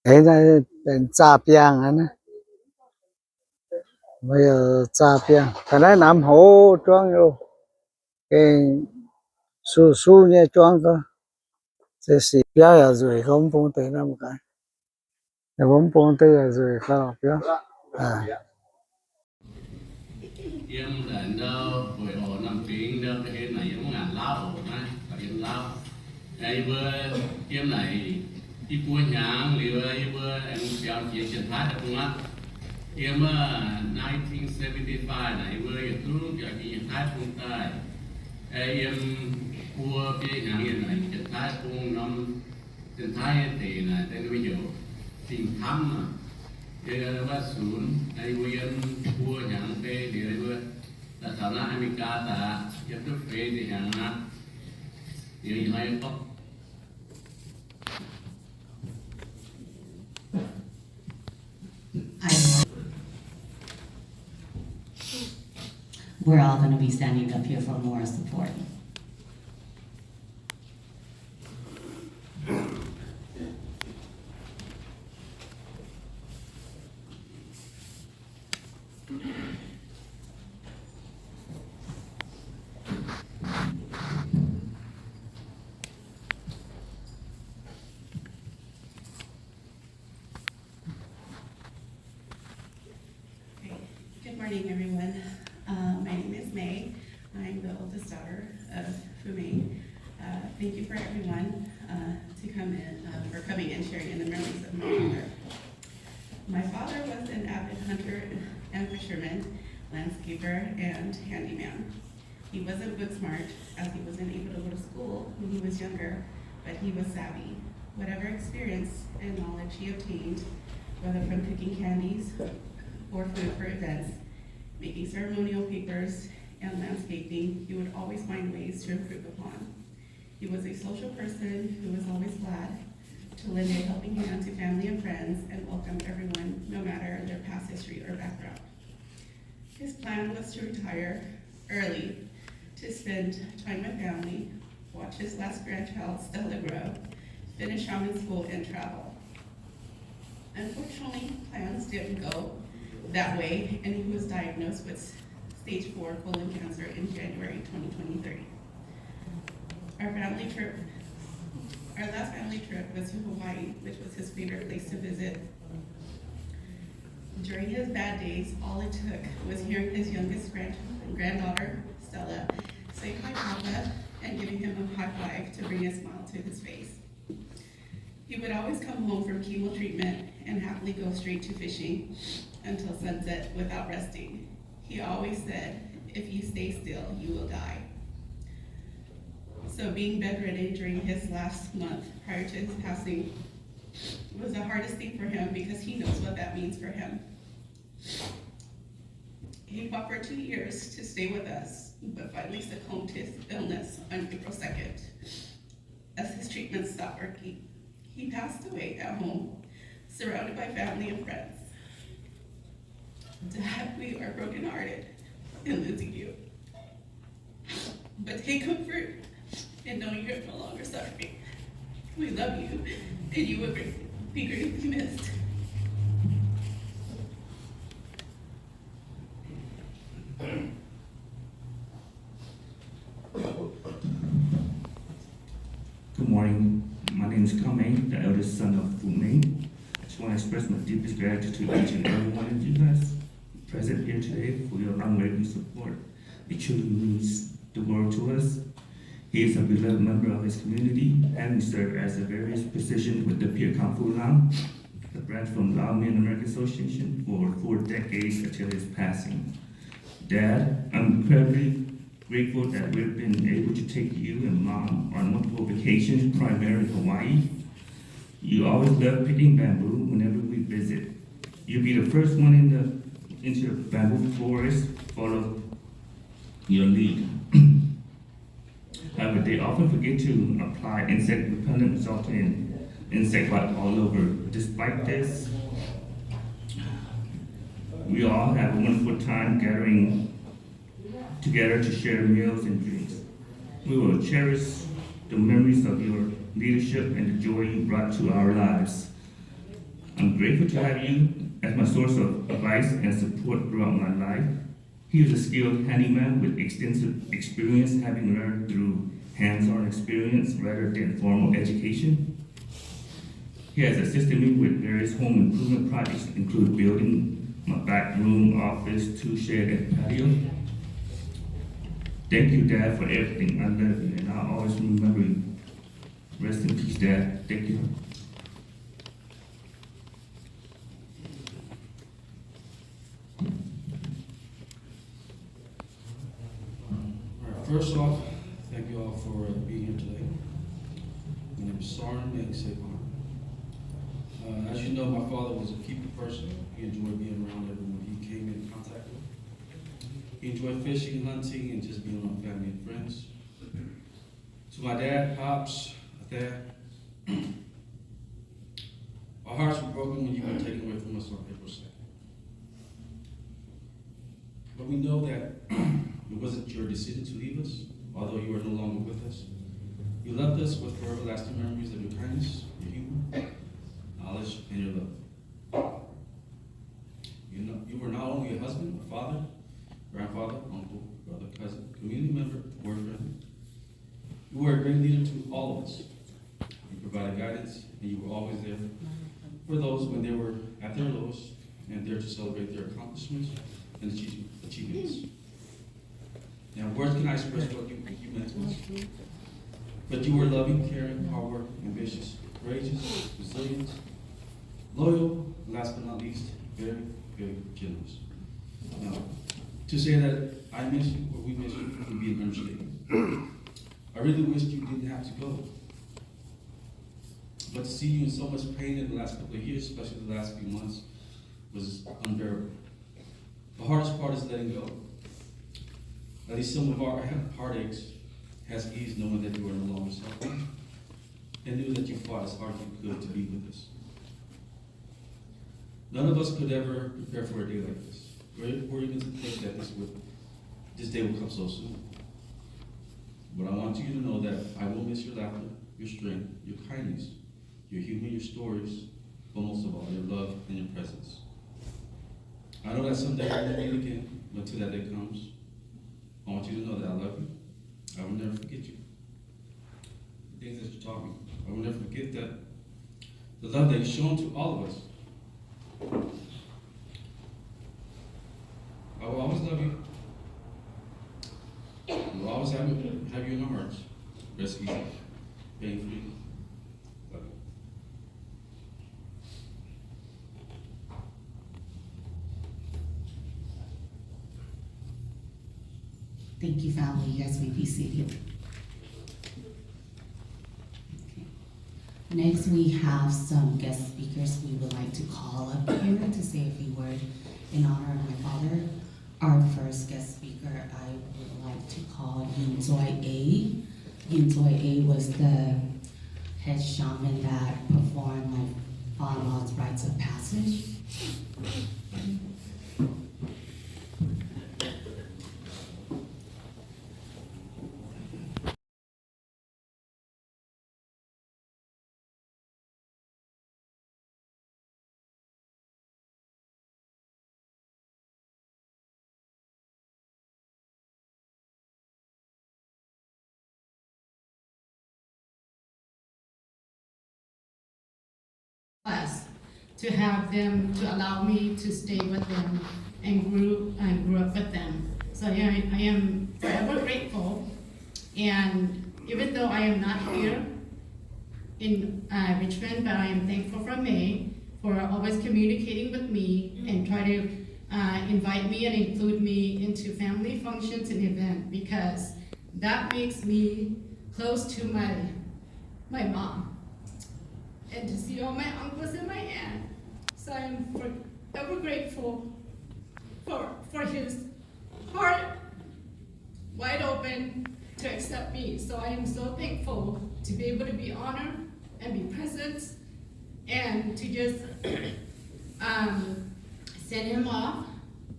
Thế nàyเป็นจ่าเปียงนะbây giờจ่าเปียงcái này nằm hố choang vô cái su su nhẹ choang cơ sẽ xì bia ở dưới không phong tới năm cái nếu không phong tới ở dưới không bia à em đến đâu buổi hồ nằm tiếng đâu cái em này em ngàn lao hồ này và em lao đây vừa em này đi mua nhang liều vừa em béo chia tiền phát được không á em 1975 này vừa em tu giờ đi thái phương tây em mua cái nhang này tiền thái phương năm tiền thái thì là tên bây giờ tiền thăm mà cáiว่าศูนย์ไอ้เวียนบัวอย่างเปเดี๋ยวเว้ยแต่สาวน้าอเมริกาแต่ยังต้องเปย์ที่อย่างนั้นเดี๋ยวยังไงก็ We're all going to be standing up here for more support. Good morning, everyone. My name is May. I'm the oldest daughter of Fu-mienh. Thank you for everyone to come in, for coming and sharing in the memories of my father. My father was an avid hunter and fisherman, landscaper, and handyman. He wasn't book smart, as he wasn't able to go to school when he was younger, but he was savvy. Whatever experience and knowledge he obtained, whether from cooking candies or food for events, making ceremonial papers, and landscaping, he would always find ways to improve upon. He was a social person who was always glad to lend a helping hand to family and friends and welcome everyone, no matter their past history or background. His plan was to retire early, to spend time with family, watch his last grandchild, Stella, grow, finish shaman school, and travel. Unfortunately, plans didn't go that way, and he was diagnosed with stage 4 colon cancer in January 2023. Our last family trip was to Hawaii, which was his favorite place to visit. During his bad days, all it took was hearing his youngest granddaughter, Stella, say hi, Papa, and giving him a high five to bring a smile to his face. He would always come home from chemo treatment and happily go straight to fishing until sunset without resting. He always said, if you stay still, you will die. So being bedridden during his last month prior to his passing was the hardest thing for him because he knows what that means for him. He fought for 2 years to stay with us, but finally succumbed to his illness on April 2nd as his treatment stopped working. He passed away at home, surrounded by family and friends. Dad, we are brokenhearted in losing you. But take comfort in knowing you're no longer suffering. We love you, and you will be greatly missed. Good morning. My name is Iu-mienh, the eldest son of Fu-mienh. I just want to express my deepest gratitude to each and every one of you guys present here today for your unwavering support. It truly means the world to us. He is a beloved member of his community, having served as a various position with the Pierre Kung Lam, the branch from Lao Men American Association, for 4 decades until his passing. Dad, I'm incredibly grateful that we've been able to take you and Mom on multiple vacations, primarily Hawaii. You always love picking bamboo whenever we visit. You'll be the first one into the bamboo forest, follow your lead. However, they often forget to apply insect repellent, resulting in insect life all over. Despite this, we all have a wonderful time gathering together to share meals and drinks. We will cherish the memories of your leadership and the joy you brought to our lives. I'm grateful to have you as my source of advice and support throughout my life. He is a skilled handyman with extensive experience, having learned through hands-on experience rather than formal education. He has assisted me with various home improvement projects, including building my back room, office, 2 shed, and patio. Thank you, Dad, for everything. I love you, and I'll always remember you. Rest in peace, Dad. Thank you. First off, thank you all for being here today. My name is mengh. As you know, my father was a people person. He enjoyed being around everyone he came in contact with. He enjoyed fishing, hunting, and just being around family and friends. To my dad, pops, dad, our hearts were broken when you were taken away from us on April 2nd. But we know that it wasn't your decision to leave us, although you are no longer with us. You left us with forever lasting memories of your kindness, your humor, knowledge, and your love. You were not only a husband, a father, grandfather, uncle, brother, cousin, community member, boyfriend. You were a great leader to all of us. You provided guidance, and you were always there for those when they were at their lowest and there to celebrate their accomplishments and achievements. Now, words can I express what you meant to us? But you were loving, caring, hardworking, ambitious, courageous, resilient, loyal, and last but not least, very, very generous. Now, to say that I miss you or we miss you would be an understatement. I really wished you didn't have to go. But to see you in so much pain in the last couple of years, especially the last few months, was unbearable. The hardest part is letting go. At least some of our heartaches has eased knowing that you are no longer suffering and knew that you fought as hard as you could to be with us. None of us could ever prepare for a day like this, or even to think that this day will come so soon. But I want you to know that I will miss your laughter, your strength, your kindness, your humor, your stories, but most of all, your love and your presence. I know that someday we'll meet again, but till that day comes, I want you to know that I love you. I will never forget you. The things that you taught me, I will never forget that. The love that you've shown to all of us. I will always love you. We'll always have you in our hearts. Rest easy. Pain free. Love you. Thank you, family. You guys may be seated. Okay. Next, we have some guest speakers we would like to call up here to say a few words in honor of my father. Our first guest speaker, I would like to call Iu-mienh. Iu-mienh was the head shaman that performed my father-in-law's rites of passage. Us to have them, to allow me to stay with them and grew up with them. So I am forever grateful. And even though I am not here in Richmond, but I am thankful for May for always communicating with me and try to invite me and include me into family functions and events, because that makes me close to my mom. And to see all my uncles and my aunt. So I'm forever grateful for his heart wide open to accept me. So I am so thankful to be able to be honored and be present and to just send him off.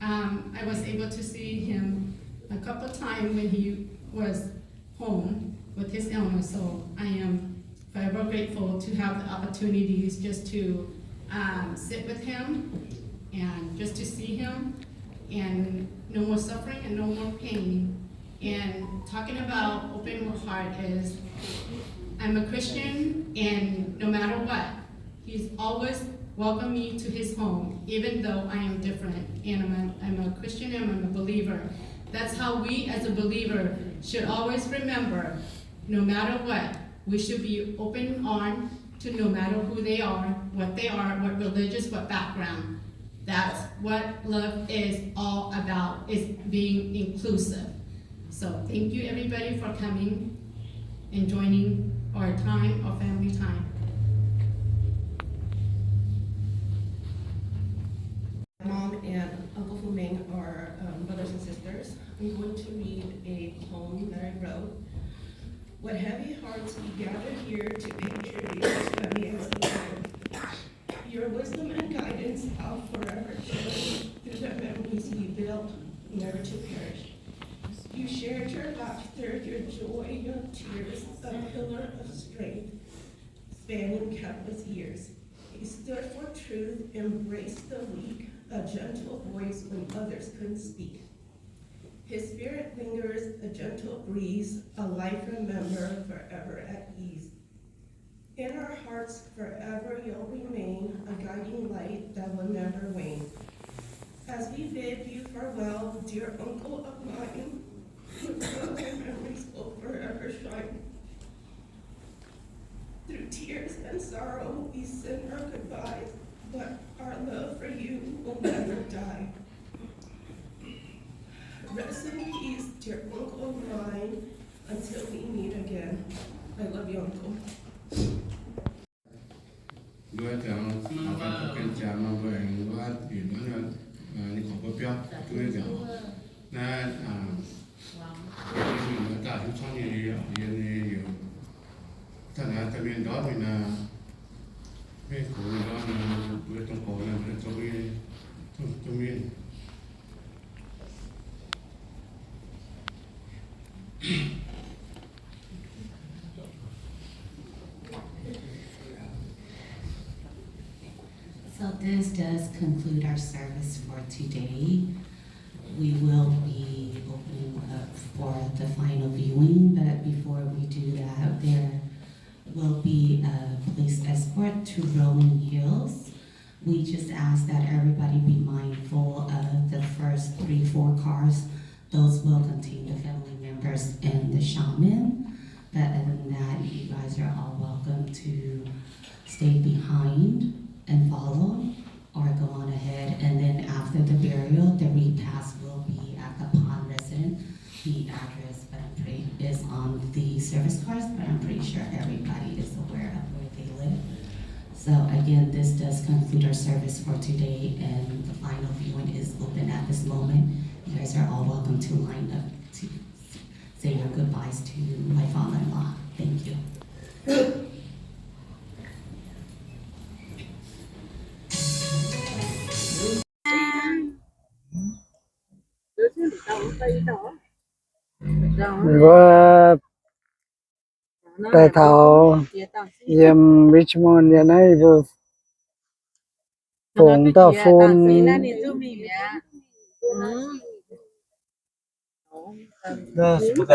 I was able to see him a couple of times when he was home with his illness. So I am forever grateful to have the opportunities just to sit with him and just to see him, and no more suffering and no more pain. And talking about open your heart is, I'm a Christian, and no matter what, he's always welcomed me to his home, even though I am different. And I'm a Christian and I'm a believer. That's how we as a believer should always remember, no matter what, we should be open on to no matter who they are, what religious, what background. That's what love is all about, is being inclusive. So thank you everybody for coming and joining our time, our family time. Mom and Uncle Fu-ming are brothers and sisters. I'm going to read a poem that I wrote. What heavy hearts we gather here to pay tribute to Mengh. Your wisdom and guidance I'll forever cherish through the memories we built, never to perish. You shared your laughter, your joy, your tears, a pillar of strength, spanning countless years. You stood for truth, embraced the weak, a gentle voice when others couldn't speak. His spirit lingers, a gentle breeze, a life remember, forever at ease. In our hearts, forever you'll remain, a guiding light that will never wane. As we bid you farewell, dear uncle of mine, your memories will forever shine. Through tears and sorrow, we send our goodbyes, but our love for you will never die. Rest in peace, dear uncle of mine, until we meet again. I love you, uncle. Gue讲麻烦不跟讲嘛，不然我原本你ขอเปียกด้วย讲那你大学创业也有ท่านอาจจะเป็นดอทมีนาไม่ขอดอทนะเพื่อต้องขอนะเพื่อจะมี So this does conclude our service for today. We will be opening up for the final viewing, but before we do that, there will be a police escort to Rolling Hills. We just ask that everybody be mindful of the first 3-4 cars. Those will contain the family members and the shaman. But other than that, you guys are all welcome to stay behind and follow, or go on ahead. And then after the burial, the repast will be at the pond residence. The address is on the service cards, but I'm pretty sure everybody is aware of where they live. So again, this does conclude our service for today, and the final viewing is open at this moment. You guys are all welcome to line up to say your goodbyes to my father-in-law. Thank you. Và đại thảo yếm Richmond nhà này vừa phụng ta phun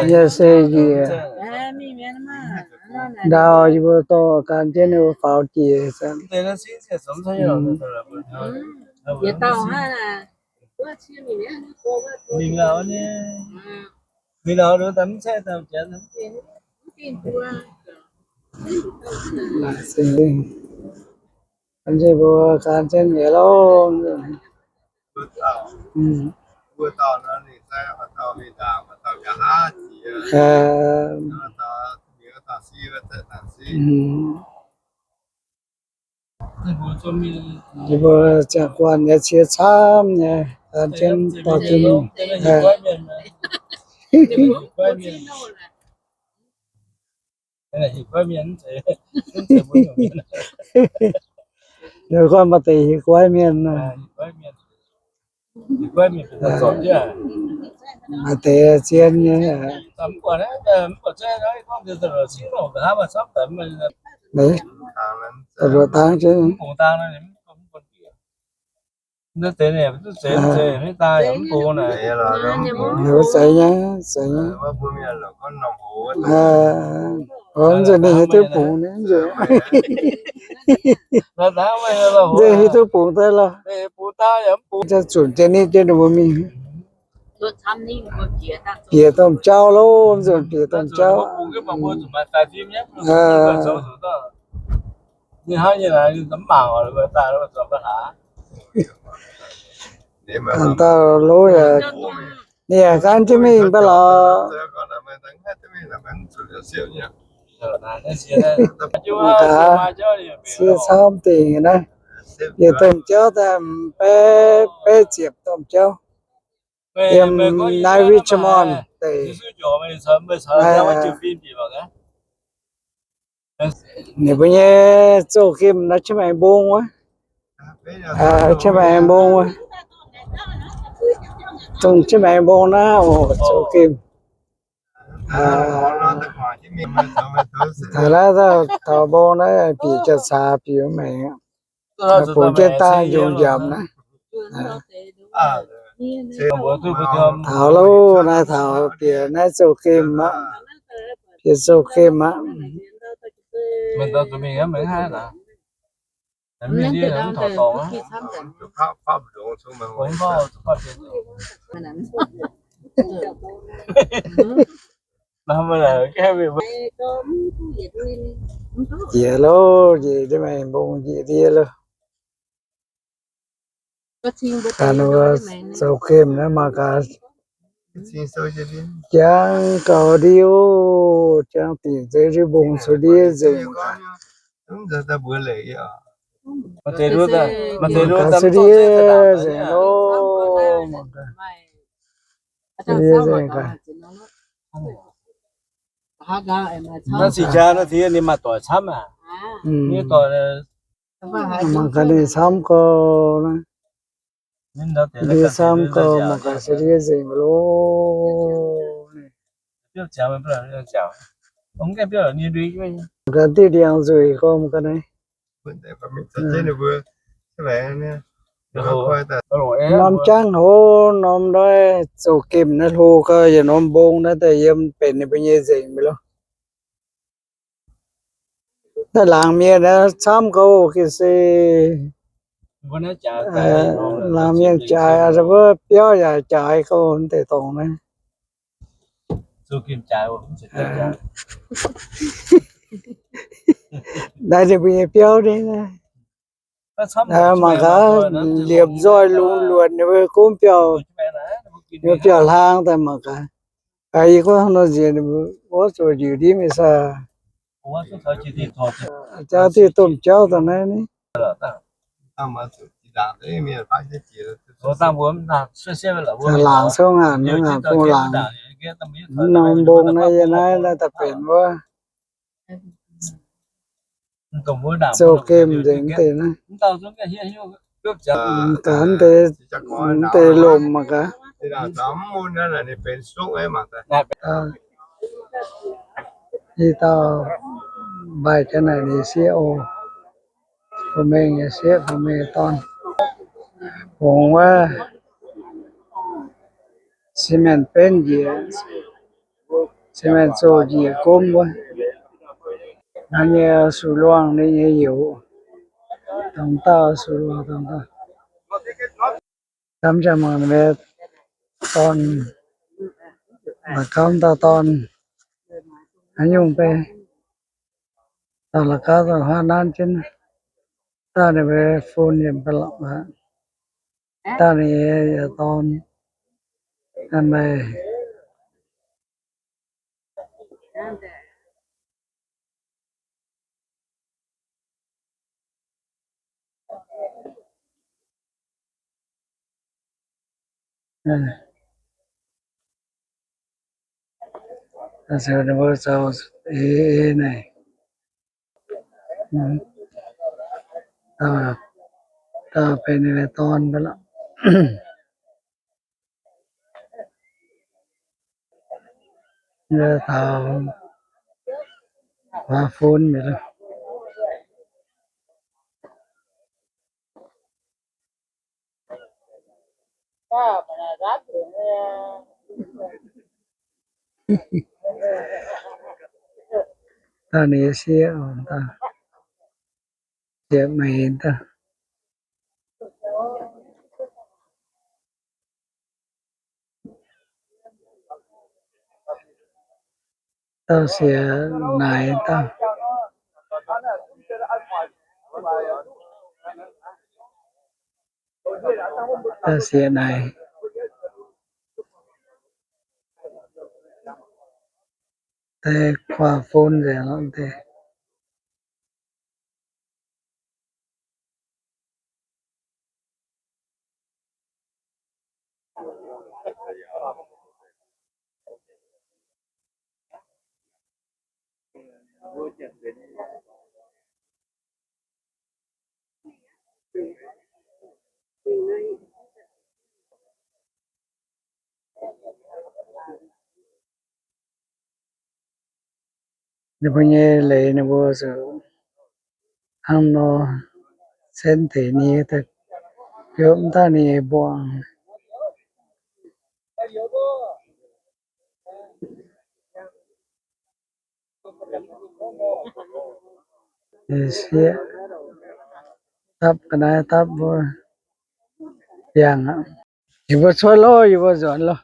nhà xe gì đào vừa to can trên vừa pháo chỉ sang mình nào đứa tắm xe tàu chén lắm là sinh linh anh sẽ vừa can trên nhẹ lâu vừa tàu nó thì xe và tàu bị đảo và tàu cả hai chỉ tàu nhiều tàu xi và tàu xi thì vừa chẳng quan nhà chia chăm nhà can trên tàu trên cái này chỉ có miếng thế nếu con mà tỷ quay miền quay miếng phải giỏi chứ mà tỷ trên nhé tắm quả đấy quả xe đấy con từ từ xí nổ cả ba sắp tắm đấy rồi tang chứ cổ tang nó nó thế này nó sẽให้ตายผมปูน่ะ Hiểu sợi nháว่าปูเนี่ยเราก็นำหัว còn giờ này tôi phụ nữa rồi nó đá mấy là giờ thì tôi phụ tay làปูตายอ่ะปู cho chuẩn trên đi trên đồ mình 做餐厅我觉得 别tôm cháo luôn rồi别tôm cháoปูcái mà mua tụi mà xài phim nhé nó số tụi đó như hai như là tấm màng rồi người ta nó sợ bất hả anh ta lối là nè cái anh chứ mình bây giờ chưa xong tiền đây giờ tôm cháo tam bé bé chẹp tôm cháo em nay Richmond thì nếu bây giờ chỗ kim nó chứ mày buông quá chứ mày buông quá trong chứ mày buông nó chỗ kim thật ra tao buông nó bị cho xa bị mày phụ cho ta dùng dầm đó thảo luôn này thảo bị này chỗ kim á bị chỗ kim á mình tao tụi mình á mình hai là mình đi làm thọ tổ á pháp luật số mà cũng có pháp làm là cái việc gì luôn gì để mày buông gì đi luôn cả nó sau kim nó mà cả xin số cho đi chẳng có điều chẳng tiền dễ đi buông số đi dễ đúng giờ ta bữa lễ à mà thế luôn ta số đi dễ luôn mà cả đi dễ cả nó chỉ ra nó thì ni mà tuổi sắm à như tuổi mà cái này xong có nên đó thì đi xong có mà cả số đi dễ luôn biết chào mình bây giờ chào không cái biết là như đi cái cái đi điang rồi có một cái này vấn đề phải mình sẽ chơi được vừa cái vẻ nè nóm trắng hồ nóm đó số kim nó hồ cơ giờ nóm bông nó thì em bên này bây giờ gì mới lo nó làm miếng nó xong câu cái gì bữa nay chào làm miếng trái rồi béo dài trái câu không thể tồn này số kim chào cũng sẽ chào đây thì bây giờ béo đi nè mà cả liệp roi luôn luôn nếu cũng béo béo lang tại mà cả ai có nó gì bố rồi gì đi mới sao cha thì tôm cháo tao này nè làng xong à nó là cô làng nó bông này là tập biển quá châu kim gì thế này cán thế lùm mà cả đi tao bài cái này thì xe ô của mình xe của mình ton cũng quá cement pen gì cement số gì cũng quá anh nghe sủi loang đi nghe hiểu tổng tao sủi loang tổng tao 300 mét ton là không tao ton anh dùng pe tao là cá tao hoa nan trên ta này về phun điểm bật lọc hả ta này ton anh này ta sẽ được sao này ta ta phải về ton bật lọc giờ tao hoa phun vậy đó ta này xia ta xia mày ta xia này ta xia này te qua phone rồi lắm te nó punya lấy nó bố rồi ăn nó sen thế này ta yếm ta này buông xia tap cái này tap bố yang á ibu xóa lo ibu dọn lo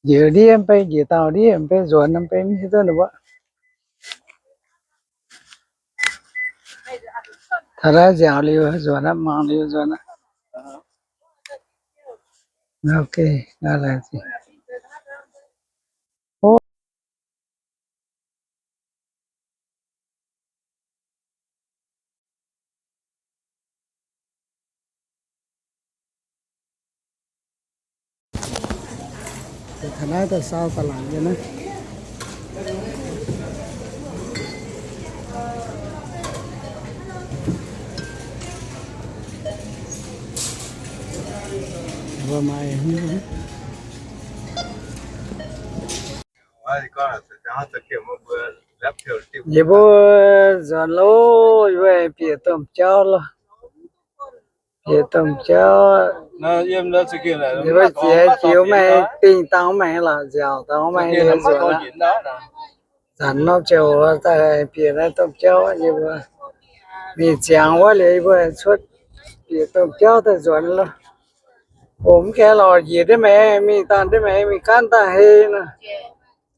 giờ đi em phải giờ tao đi em phải dọn em phải như thế nào thật ra dạo liu dọn em mang liu dọn ok đó là gì ô thật ra tại sao ta làm vậy nữa vừa mày Ai con là sẽ cho thực hiện một bữa lắp thiểu tiếp giờ bố dọn lô về phía tôm cho lo phía tôm cho nó em nó thực hiện là giờ bố chỉ chiếu mày tình tao mày là dạo tao mày đi dọn á dọn nó chiều tại phía này tôm cho giờ bố mình chẳng quá lấy bố xuất phía tôm cho ta dọn lo ốm cái lò gì đấy mẹ mình tan đấy mẹ mình can ta hay nè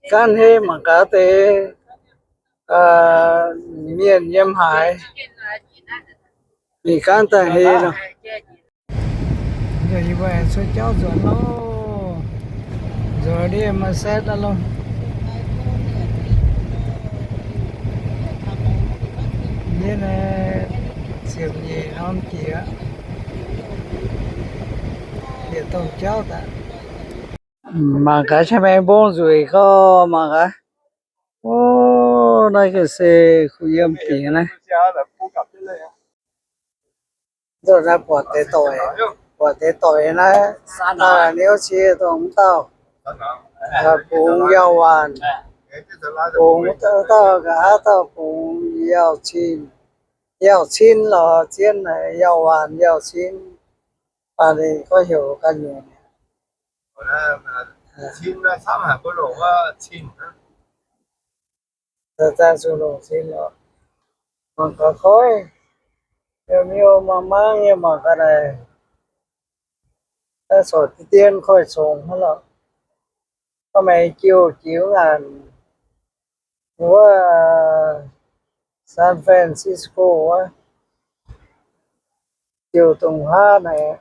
can hay mà cá tế miền nhâm hải mình can ta hay nè rồi như vậy số cháu rồi nó rồi đi mà xét đó luôn như là chuyện gì nó không chỉ á để tôi cháu ta mà cả cha mẹ bố rồi có mà cả ô đây cái xe khu yếm tiền này rồi ra bỏ tế tội này nếu chia tôi không tao bún dầu ăn bún tao cả tao bún dầu chín là chiên này dầu ăn dầu chín và thì có hiểu cái nhiều chín là sao hả có độ chín thật ra số lượng xin lỗi còn có khối nhiều nhiều mà mang nhưng mà cái này ta sổ tiền khối sống hết rồi có mấy chiều chiếu ngàn của San Francisco á chiều tùng ha này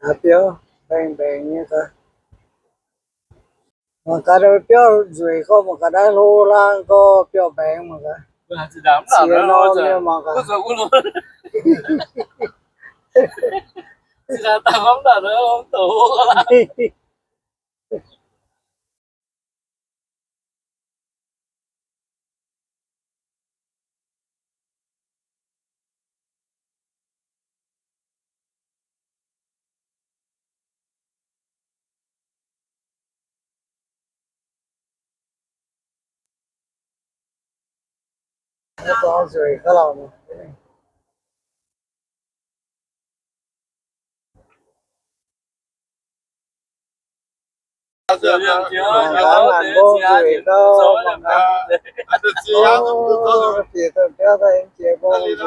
hả biểu bèn bèn như thế mà cái đó biểu rồi có một cái đó lô lang có biểu bèn mà cái xìa non nhưng mà cái nó có rồi có lòng Cảm ơn bố gửi đâu mà thì tôi cho thấy chị bố gửi thì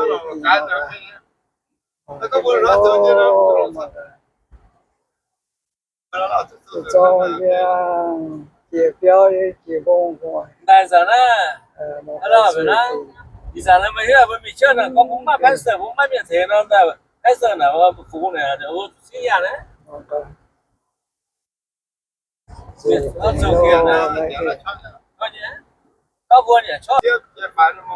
mà cho chị biểu chị bố của đại神啊，hello，本来第三人没有，不没钱呢，刚不买白色，不买面菜呢，那白色呢，我不服呢，我新鲜呢，我做给呢，过年，到过年吃，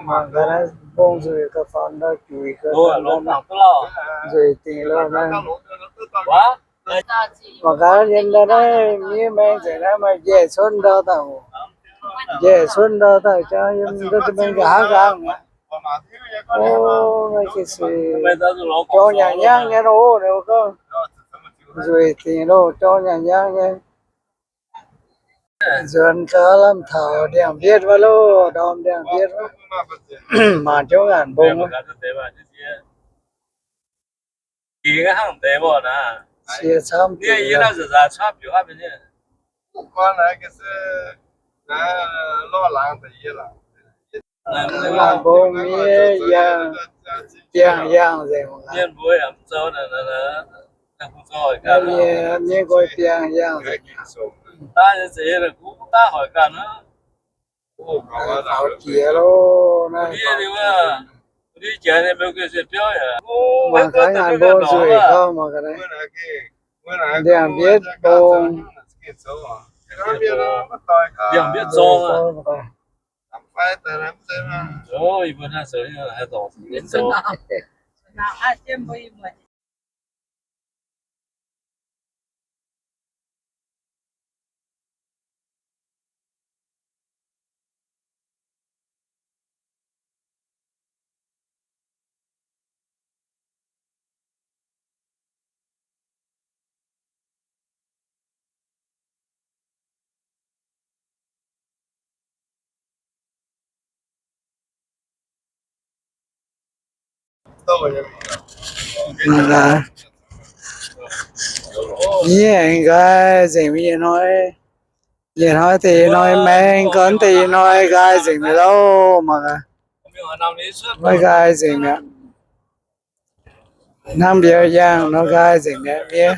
mà cái này bông rồi cái phần đó chùi cái 多老长不老， rồi tiền lo này 哇， mà cái nhân đó đấy mi men thì nó mà về xuân đó tao về xuân đó tao cho nhân đó thì mình cả gang ô cái gì 没得是老 cho nhà nhang nhà đó đâu có rồi tiền đâu cho nhà nhang nha dần cả lắm thảo đem biết vào lô đom đem biết mà chỗ ngàn 没 bông 有，那是对吧？这些，一个行对不呢？ chia sắm 你一那是啥？差别话不呢？ con này cái sự lo lắng thì là ngàn bông mía giang giang gì mà 面不会啊，走那不走一个， mía coi giang giang gì 大人这些的股大好干呢。 thảo chia lô này 你的话，你讲的没给谁表演， mà cái ngàn bông rồi không mà cái này đem biết bông 两边走啊， 走一般那时候还早，人走。 là như cái gì mới nói thì nói men cấn thì nói cái gì mới đâu mà nói cái gì mẹ năm điều giang nói cái gì mẹ biết